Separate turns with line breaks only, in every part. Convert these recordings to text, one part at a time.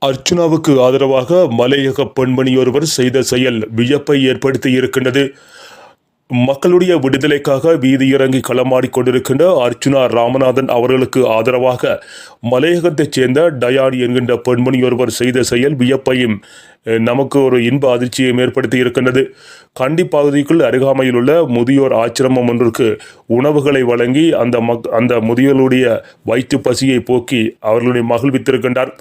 அர்ச்சுனாவுக்கு ஆதரவாக மலையக பெண்மணி ஒருவர் செய்த செயல் வியப்பை ஏற்படுத்தி இருக்கின்றது. மக்களுடைய விடுதலைக்காக வீதியிறங்கி களமாடிக் கொண்டிருக்கின்ற அர்ச்சுனா ராமநாதன் அவர்களுக்கு ஆதரவாக மலையகத்தைச் சேர்ந்த டயானி என்கின்ற பெண்மணி ஒருவர் செய்த செயல் வியப்பையும் நமக்கு ஒரு இன்ப அதிர்ச்சியையும் ஏற்படுத்தி இருக்கின்றது. கண்டி பகுதிக்குள் அருகாமையில் உள்ள முதியோர் ஆச்சிரமம் ஒன்றுக்கு உணவுகளை வழங்கி அந்த முதியோருடைய வயிற்று பசியை போக்கி அவர்களுடைய மகிழ்வித்திருக்கின்றார்.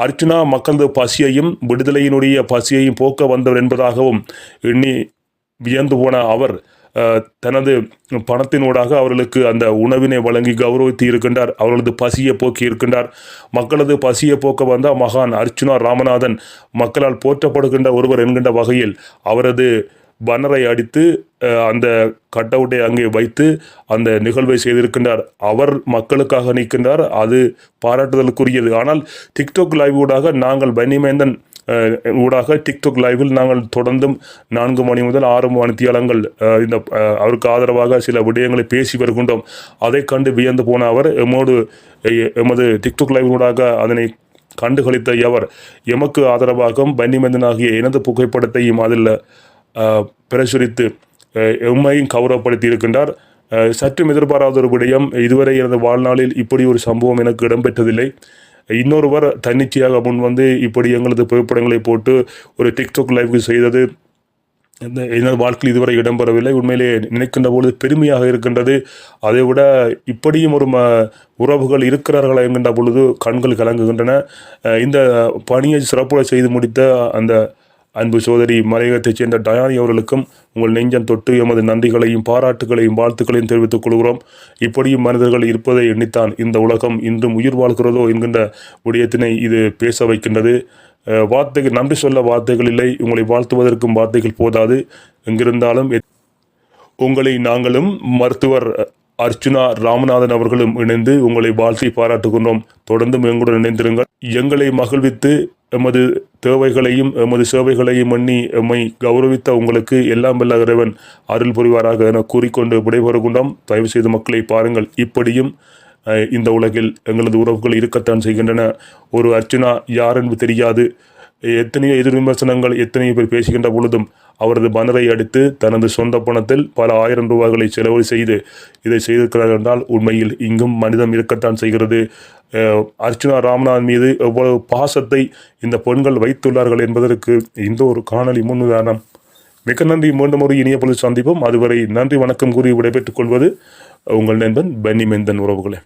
அர்ச்சுனா மக்களது பசியையும் விடுதலையினுடைய பசியையும் போக்க வந்தவர் என்பதாகவும் எண்ணி வியந்து போன அவர் தனது பணத்தினூடாக அவர்களுக்கு அந்த உணவினை வழங்கி கௌரவித்து இருக்கின்றார். அவர்களது பசியை போக்கி இருக்கின்றார். மக்களது பசியை போக்க வந்த மகான் அர்ச்சுனா ராமநாதன் மக்களால் போற்றப்படுகின்ற ஒருவர் என்கின்ற வகையில் அவரது பனரை அடித்து அந்த கட்டவுட்டை அங்கே வைத்து அந்த நிகழ்வை செய்திருக்கின்றார். அவர் மக்களுக்காக நிற்கின்றார். அது பாராட்டுதலுக்குரியது. ஆனால் டிக்டாக் லைவ் ஊடாக நாங்கள் பன்னிமேந்தன் ஊடாக டிக்டாக் லைவில் நாங்கள் தொடர்ந்தும் 4 மணி முதல் 6 மணித்தியாலங்கள் இந்த அவருக்கு ஆதரவாக சில விடயங்களை பேசி வருகின்றோம். அதை கண்டு வியந்து போன அவர் எமது டிக்டாக் லைவ் ஊடாக அதனை கண்டுகளித்த எவர் எமக்கு ஆதரவாகவும் பன்னிமேந்தனாகிய எனது புகைப்படத்தையும் அதில் பிரசுரித்து எம்மையும் கௌரவப்படுத்தி இருக்கின்றார். சற்றும் எதிர்பாராத ஒரு விடயம். இதுவரை எனது வாழ்நாளில் இப்படி ஒரு சம்பவம் எனக்கு இடம்பெற்றதில்லை. இன்னொருவர் தன்னிச்சையாக முன் வந்து இப்படி எங்களது புகைப்படங்களை போட்டு ஒரு டிக்டாக் லைவ்க்கு செய்தது எனது வாழ்க்கையில் இதுவரை இடம்பெறவில்லை. உண்மையிலே நினைக்கின்ற பொழுது பெருமையாக இருக்கின்றது. அதை விட இப்படியும் ஒரு உறவுகள் இருக்கிறார்களா என்கின்ற பொழுது கண்கள் கலங்குகின்றன. இந்த பணியை சிறப்புற செய்து முடித்த அந்த அன்பு சோதரி மலையகத்தைச் சேர்ந்த டயானி அவர்களுக்கும் உங்கள் நெஞ்சம் தொட்டு எமது நன்றிகளையும் பாராட்டுகளையும் வாழ்த்துக்களையும் தெரிவித்துக் கொள்கிறோம். இப்படியும் மனிதர்கள் இருப்பதை எண்ணித்தான் இந்த உலகம் இன்றும் உயிர் வாழ்கிறதோ என்கின்ற விடயத்தினை இது பேச வைக்கின்றது. வார்த்தைகள் நன்றி சொல்ல வார்த்தைகள் இல்லை. உங்களை வாழ்த்துவதற்கும் வார்த்தைகள் போதாது. எங்கிருந்தாலும் உங்களை நாங்களும் மருத்துவர் அர்ச்சுனா ராமநாதன் அவர்களும் இணைந்து உங்களை வாழ்த்தி பாராட்டுகின்றோம். தொடர்ந்தும் எங்களுடன் இணைந்திருங்கள். எங்களை மகிழ்வித்து எமது தேவைகளையும் எமது சேவைகளையும் எண்ணி எம்மை கௌரவித்த உங்களுக்கு எல்லாம் வல்ல இறைவன் அருள் புரிவாராக என கூறிக்கொண்டு விடைபெறுகின்றோம். தயவு செய்து மக்களை பாருங்கள். இப்படியும் இந்த உலகில் எங்களது உறவுகள் இருக்கத்தான் செய்கின்றன. ஒரு அர்ச்சுனா யார் என்று தெரியாது. எத்தனையோ எதிர் விமர்சனங்கள் எத்தனையோ பேர் பேசுகின்ற பொழுதும் அவரது பனரை அடித்து தனது சொந்த பணத்தில் பல 1000 ரூபாய்களை செலவு செய்து இதை செய்திருக்கிறார் என்றால் உண்மையில் இங்கும் மனிதம் இருக்கத்தான் செய்கிறது. அர்ச்சுனா ராமநாதன் மீது எவ்வளவு பாசத்தை இந்த பெண்கள் வைத்துள்ளார்கள் என்பதற்கு இந்த ஒரு காணொளி முன்னுதாரணம். மிக நன்றி. மீண்டும் ஒரு இனிய பொழுது சந்திப்போம். அதுவரை நன்றி வணக்கம் கூறி விடைபெற்றுக் கொள்வது உங்கள் நண்பன் பன்னிமேந்தன் உறவுகளே.